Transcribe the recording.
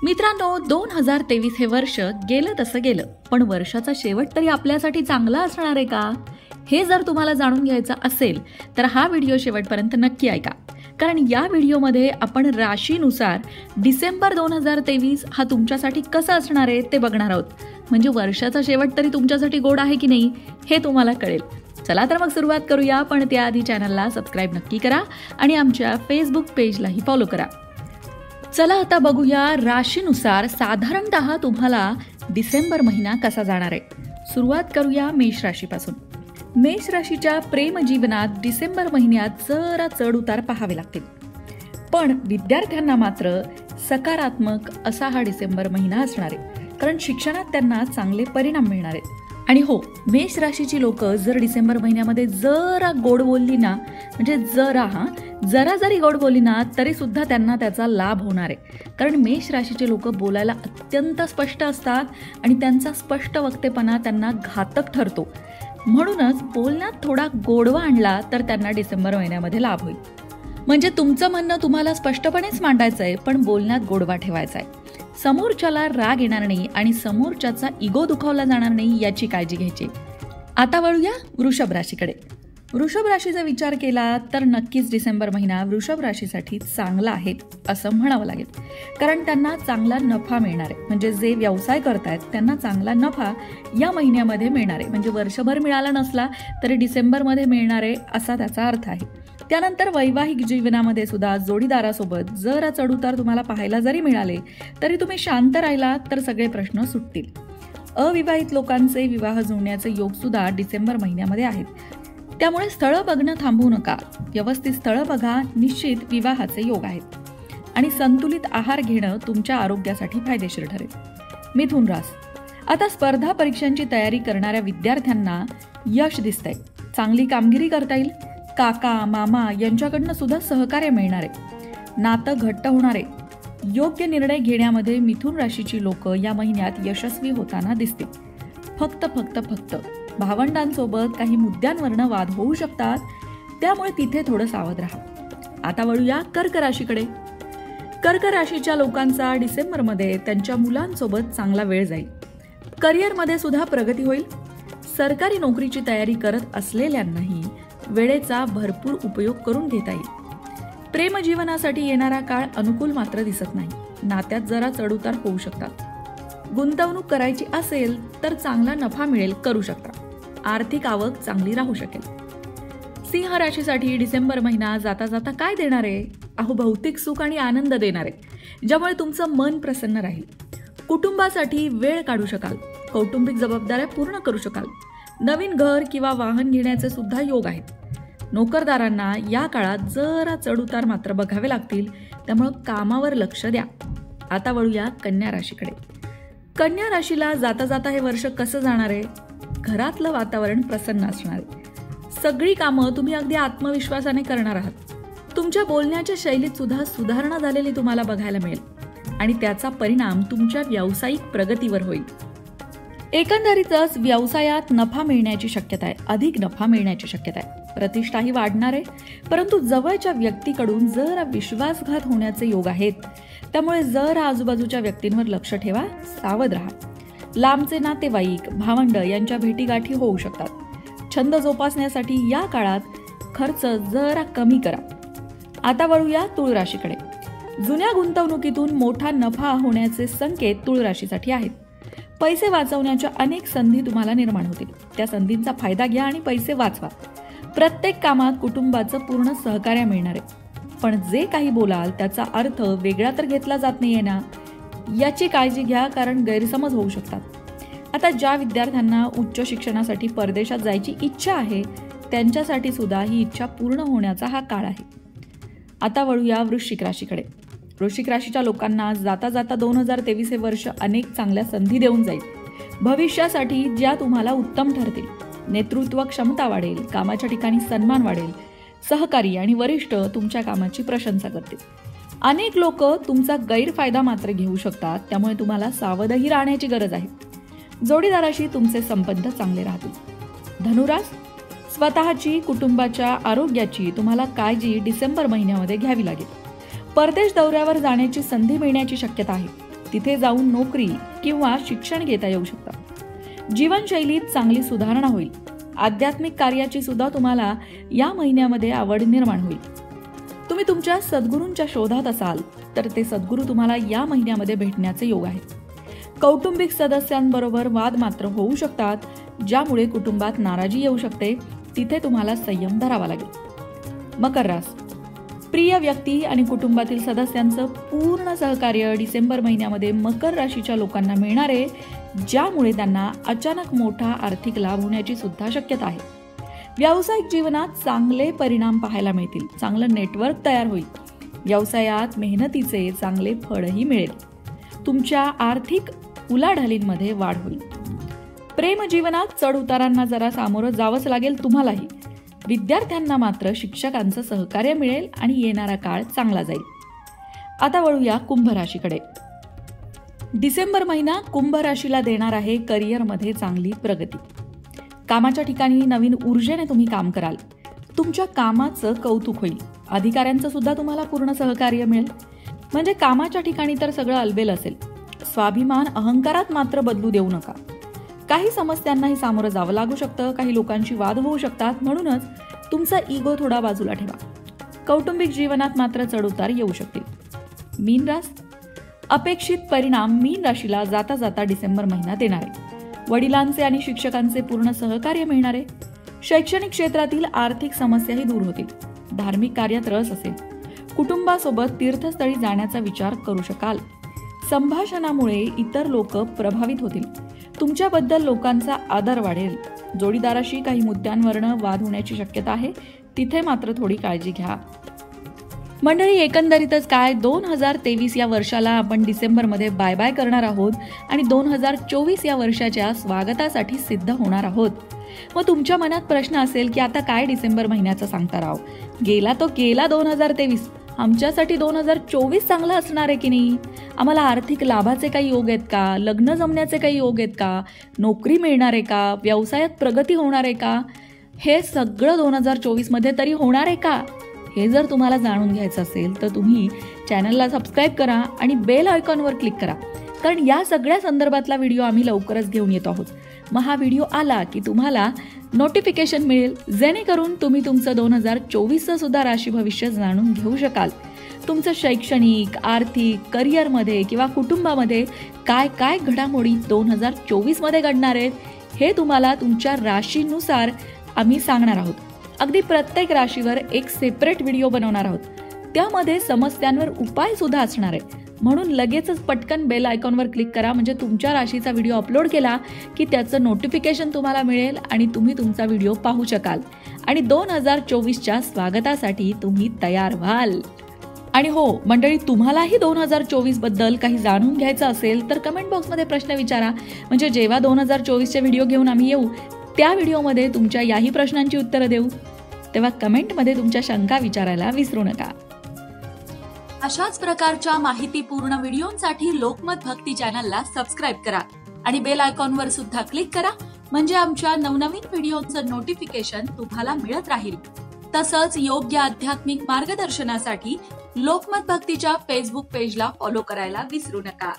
मित्रांनो, 2023 हे वर्ष गेलं तसं गेलं, पण वर्षाचा शेवट तरी आपल्यासाठी चांगला असणार आहे का? हे जर तुम्हाला जाणून घ्यायचं असेल तर हा व्हिडिओ शेवटपर्यंत नक्की ऐका, कारण या व्हिडिओमध्ये आपण राशीनुसार डिसेंबर 2023 हा तुमच्यासाठी कसा असणार आहे ते बघणार आहोत. म्हणजे वर्षाचा शेवट तरी तुमच्यासाठी गोड आहे की नाही हे तुम्हाला कळेल. चला तर मग सुरुवात करूया, पण त्याआधी चॅनलला सबस्क्राईब नक्की करा आणि आमच्या फेसबुक पेजलाही फॉलो करा. चला आता बघूया राशीनुसार साधारणतः तुम्हाला डिसेंबर महिना कसा जाणार आहे. सुरुवात करूया मेष राशीपासून. मेष राशीच्या प्रेम जीवनात डिसेंबर महिन्यात जरा चढ उतार पाहावे लागतील, पण विद्यार्थ्यांना मात्र सकारात्मक असा हा डिसेंबर महिना असणार आहे, कारण शिक्षणात त्यांना चांगले परिणाम मिळणार आहेत. आणि हो, मेष राशीची लोक जर डिसेंबर महिन्यामध्ये जरा गोड बोलली ना, म्हणजे जरा जरी गोड बोलली ना तरी सुद्धा त्यांना त्याचा लाभ होणार आहे, कारण मेष राशीचे लोक बोलायला अत्यंत स्पष्ट असतात आणि त्यांचा स्पष्ट वक्तेपणा त्यांना घातक ठरतो. म्हणूनच बोलण्यात थोडा गोडवा आणला तर त्यांना डिसेंबर महिन्यामध्ये लाभ होईल. म्हणजे तुमचं म्हणणं तुम्हाला स्पष्टपणेच मांडायचं आहे, पण बोलण्यात गोडवा ठेवायचा आहे. समोरच्याला राग येणार नाही आणि समोरच्याचा इगो दुखावला जाणार नाही याची काळजी घ्यायची. आता वळूया वृषभ राशीकडे. वृषभ राशीचा विचार केला तर नक्कीच डिसेंबर महिना वृषभ राशीसाठी चांगला आहे असं म्हणावं लागेल, कारण त्यांना चांगला नफा मिळणार आहे. म्हणजे जे व्यवसाय करतायत त्यांना चांगला नफा या महिन्यामध्ये मिळणार आहे. म्हणजे वर्षभर मिळाला नसला तरी डिसेंबरमध्ये मिळणार आहे असा त्याचा अर्थ आहे. त्यानंतर वैवाहिक जीवनामध्ये सुद्धा जोडीदारासोबत जरा चढउतार तुम्हाला पाहायला जरी मिळाले तरी तुम्ही शांत राहिलात तर सगळे प्रश्न सुटतील. अविवाहित लोकांचे विवाह जुळण्याचे योग सुद्धा डिसेंबर महिन्यामध्ये आहेत, त्यामुळे स्थळं बघणं थांबवू नका. व्यवस्थित स्थळं बघा, निश्चित विवाहाचे योग आहेत. आणि संतुलित आहार घेणं तुमच्या आरोग्यासाठी फायदेशीर ठरेल. मिथुन रास. आता स्पर्धा परीक्षांची तयारी करणाऱ्या विद्यार्थ्यांना यश दिसतंय, चांगली कामगिरी करता येईल. काका मामा यांच्याकडनं सुद्धा सहकार्य मिळणार आहे. नातं घट्ट होणार आहे. योग्य निर्णय घेण्यामध्ये मिथुन राशीची लोक या महिन्यात यशस्वी होताना दिसतील. फक्त भावंडांसोबत काही मुद्द्यांवरनं वाद होऊ शकतात, त्यामुळे तिथे थोडं सावध राहा. आता वळूया कर्क राशीकडे. कर्क राशीच्या लोकांचा डिसेंबरमध्ये त्यांच्या मुलांसोबत चांगला वेळ जाईल. करिअरमध्ये सुद्धा प्रगती होईल. सरकारी नोकरीची तयारी करत असलेल्यांनाही वेळेचा भरपूर उपयोग करून घेता येईल. प्रेमजीवनासाठी येणारा काळ अनुकूल मात्र दिसत नाही. नात्यात जरा चढउतार होऊ शकतात. गुंतवणूक करायची असेल तर चांगला नफा मिळेल, करू शकता. आर्थिक आवक चांगली राहू शकेल. सिंह राशीसाठी डिसेंबर महिना जाता जाता काय देणार आहे? भौतिक सुख आणि आनंद देणार आहे, ज्यामुळे तुमचं मन प्रसन्न राहील. कुटुंबासाठी वेळ काढू शकाल. कौटुंबिक जबाबदाऱ्या पूर्ण करू शकाल. नवीन घर किंवा वाहन घेण्याचे सुद्धा योग आहेत. नोकरदारांना या काळात जरा चढउतार मात्र बघावे लागतील, त्यामुळं कामावर लक्ष द्या. आता वळूया कन्या राशीकडे. कन्या राशीला जाता जाता हे वर्ष कसं जाणार आहे? घरातलं वातावरण प्रसन्न असणार आहे. सगळी कामं तुम्ही अगदी आत्मविश्वासाने करणार आहात. तुमच्या बोलण्याच्या शैलीत सुद्धा सुधारणा झालेली तुम्हाला बघायला मिळेल आणि त्याचा परिणाम तुमच्या व्यावसायिक प्रगतीवर होईल. एकंदरीतच व्यवसायात नफा मिळण्याची शक्यता आहे, अधिक नफा मिळण्याची शक्यता आहे. प्रतिष्ठाही वाढणार आहे, परंतु जवळच्या व्यक्तीकडून जरा विश्वासघात होण्याचे योग आहेत, त्यामुळे जरा आजूबाजूच्या व्यक्तींवर लक्ष ठेवा, सावध राहा. लांबचे नातेवाईक, भावंड यांच्या भेटीगाठी होऊ शकतात. छंद जोपासण्यासाठी या काळात खर्च जरा कमी करा. आता वळूया तुळ राशीकडे. जुन्या गुंतवणुकीतून मोठा नफा होण्याचे संकेत तुळ राशीसाठी आहेत. पैसे वाचवण्याच्या अनेक संधी तुम्हाला निर्माण होतील. त्या संधींचा फायदा घ्या आणि पैसे वाचवा. प्रत्येक कामात कुटुंबाचं पूर्ण सहकार्य मिळणार आहे, पण जे काही बोलाल त्याचा अर्थ वेगळा तर घेतला जात नाहीये ना, याची काळजी घ्या, कारण गैरसमज होऊ शकतात. आता ज्या विद्यार्थ्यांना उच्च शिक्षणासाठी परदेशात जायची इच्छा आहे त्यांच्यासाठी सुद्धा ही इच्छा पूर्ण होण्याचा हा काळ आहे. आता वळूया वृश्चिक राशीकडे. वृश्चिक राशीच्या लोकांना जाता जाता 2023 हे वर्ष अनेक चांगल्या संधी देऊन जाईल, भविष्यासाठी ज्या तुम्हाला उत्तम ठरतील. नेतृत्व क्षमता वाढेल. कामाच्या ठिकाणी सन्मान वाढेल. सहकारी आणि वरिष्ठ तुमच्या कामाची प्रशंसा करतील. अनेक लोक तुमचा गैरफायदा मात्र घेऊ शकतात, त्यामुळे तुम्हाला सावधही राहण्याची गरज आहे. जोडीदाराशी तुमचे संबंध चांगले राहतील. धनुरास. स्वतःची, कुटुंबाच्या आरोग्याची तुम्हाला काळजी डिसेंबर महिन्यामध्ये घ्यावी लागेल. परदेश दौऱ्यावर जाण्याची संधी मिळण्याची शक्यता आहे. तिथे जाऊन नोकरी किंवा शिक्षण घेता येऊ शकतं. जीवनशैलीत चांगली सुधारणा होईल. आध्यात्मिक कार्याची सुद्धा तुम्हाला या महिन्यामध्ये आवड निर्माण होईल. तुम्ही तुमच्या सद्गुरूंच्या शोधात असाल तर ते सद्गुरू तुम्हाला या महिन्यामध्ये भेटण्याचे योग आहेत. कौटुंबिक सदस्यांबरोबर वाद मात्र होऊ शकतात, ज्यामुळे कुटुंबात नाराजी येऊ शकते. तिथे तुम्हाला संयम धरावा लागेल. मकर रास, प्रिय व्यक्ती आणि कुटुंबातील सदस्यांचं पूर्ण सहकार्य डिसेंबर महिन्यामध्ये मकर राशीच्या लोकांना मिळणार आहे, ज्यामुळे त्यांना अचानक मोठा आर्थिक लाभ होण्याची सुद्धा शक्यता आहे. व्यावसायिक जीवनात चांगले परिणाम पाहायला मिळतील. चांगलं नेटवर्क तयार होईल. व्यवसायात मेहनतीचे चांगले फळही मिळेल. तुमच्या आर्थिक उलाढालींमध्ये वाढ होईल. प्रेम जीवनात चढ उतारांना जरा सामोरं जावंच लागेल तुम्हालाही. विद्यार्थ्यांना मात्र शिक्षकांचं सहकार्य मिळेल आणि येणारा काळ चांगला जाईल. आता वळूया कुंभ राशीकडे. डिसेंबर महिना कुंभ राशीला देणार आहे करिअरमध्ये चांगली प्रगती. कामाच्या ठिकाणी नवीन ऊर्जेने तुम्ही काम कराल. तुमच्या कामाचं कौतुक होईल. अधिकाऱ्यांचं सुद्धा तुम्हाला पूर्ण सहकार्य मिळेल. म्हणजे कामाच्या ठिकाणी तर सगळं अलबेल असेल. स्वाभिमान अहंकारात मात्र बदलू देऊ नका. काही समस्यांनाही सामोरं जावं लागू शकतं. काही लोकांशी वाद होऊ शकतात. म्हणूनच तुमचा इगो थोडा बाजूला ठेवा. कौटुंबिक जीवनात मात्र चढउतार येऊ शकतील. मीन रास, अपेक्षित परिणाम मीन राशीला जाता जाता डिसेंबर महिना देणार आहे. वडिलांचे आणि शिक्षकांचे पूर्ण सहकार्य मिळणार आहे. शैक्षणिक क्षेत्रातील आर्थिक समस्याही दूर होतील. धार्मिक कार्यात रस असेल. कुटुंबासोबत तीर्थस्थळी जाण्याचा विचार करू शकाल. संभाषणामुळे इतर लोक प्रभावित होतील. तुमच्याबद्दल लोकांचा आदर वाढेल. जोडीदाराशी काही मुद्द्यांवरनं वाद होण्याची शक्यता आहे. तिथे मात्र थोडी काळजी घ्या. मंडळी, एकंदरीतच काय 2023 या वर्षाला आपण डिसेंबरमध्ये बाय बाय करणार आहोत आणि 2024 या वर्षाच्या स्वागतासाठी सिद्ध होणार आहोत. मग तुमच्या मनात प्रश्न असेल की आता काय डिसेंबर महिन्याचा सांगता राव, गेला तो गेला 2023, आमच्यासाठी 2024 चांगला असणार आहे की नाही? आम्हाला आर्थिक लाभाचे काही योग आहेत का? लग्न जमण्याचे काही योग आहेत का? नोकरी मिळणार आहे का? व्यवसायात प्रगती होणार आहे का? हे सगळं 2024 मध्ये तरी होणार आहे का? हे जर तुम्हाला जाणून घ्यायचं असेल तर तुम्ही चॅनलला सबस्क्राईब करा आणि बेल आयकॉनवर क्लिक करा, कारण या सगळ्या संदर्भातला व्हिडिओ आम्ही लवकरच घेऊन येतो आहोत. मग हा व्हिडिओ आला की तुम्हाला नोटिफिकेशन मिळेल, जेणेकरून तुम्ही तुमचं 2024चं सुद्धा राशी भविष्य जाणून घेऊ शकाल. तुमचं शैक्षणिक, आर्थिक, करिअरमध्ये किंवा कुटुंबामध्ये काय काय घडामोडी 2024 मध्ये घडणार आहेत हे तुम्हाला तुमच्या राशीनुसार आम्ही सांगणार आहोत. अगदी प्रत्येक राशीवर एक सेपरेट व्हिडिओ बनवणार आहोत. त्यामध्ये समस्यांवर उपाय सुद्धा असणार आहे. म्हणून लगेचच पटकन बेल आयकॉनवर क्लिक करा, म्हणजे तुमच्या राशीचा व्हिडिओ अपलोड केला की त्याचं नोटिफिकेशन तुम्हाला मिळेल आणि तुम्ही तुमचा व्हिडिओ पाहू शकाल आणि 2024च्या स्वागतासाठी तुम्ही तयार व्हाल. आणि हो मंडळी, तुम्हालाही 2024 बद्दल काही जाणून घ्यायचं असेल तर कमेंट बॉक्समध्ये प्रश्न विचारा, म्हणजे जेव्हा 2024चे व्हिडिओ घेऊन आम्ही येऊ त्या व्हिडिओमध्ये तुमच्या याही प्रश्नांची उत्तरं देऊ. तेव्हा कमेंटमध्ये तुमच्या शंका विचारायला विसरू नका. अशाच प्रकारच्या माहितीपूर्ण व्हिडिओंसाठी लोकमत भक्ती चॅनलला सबस्क्राईब करा आणि बेल आयकॉनवर सुद्धा क्लिक करा, म्हणजे आमच्या नवनवीन व्हिडिओचं नोटिफिकेशन तुम्हाला मिळत राहील. तसंच योग्य आध्यात्मिक मार्गदर्शनासाठी लोकमत भक्तीच्या फेसबुक पेजला फॉलो करायला विसरू नका.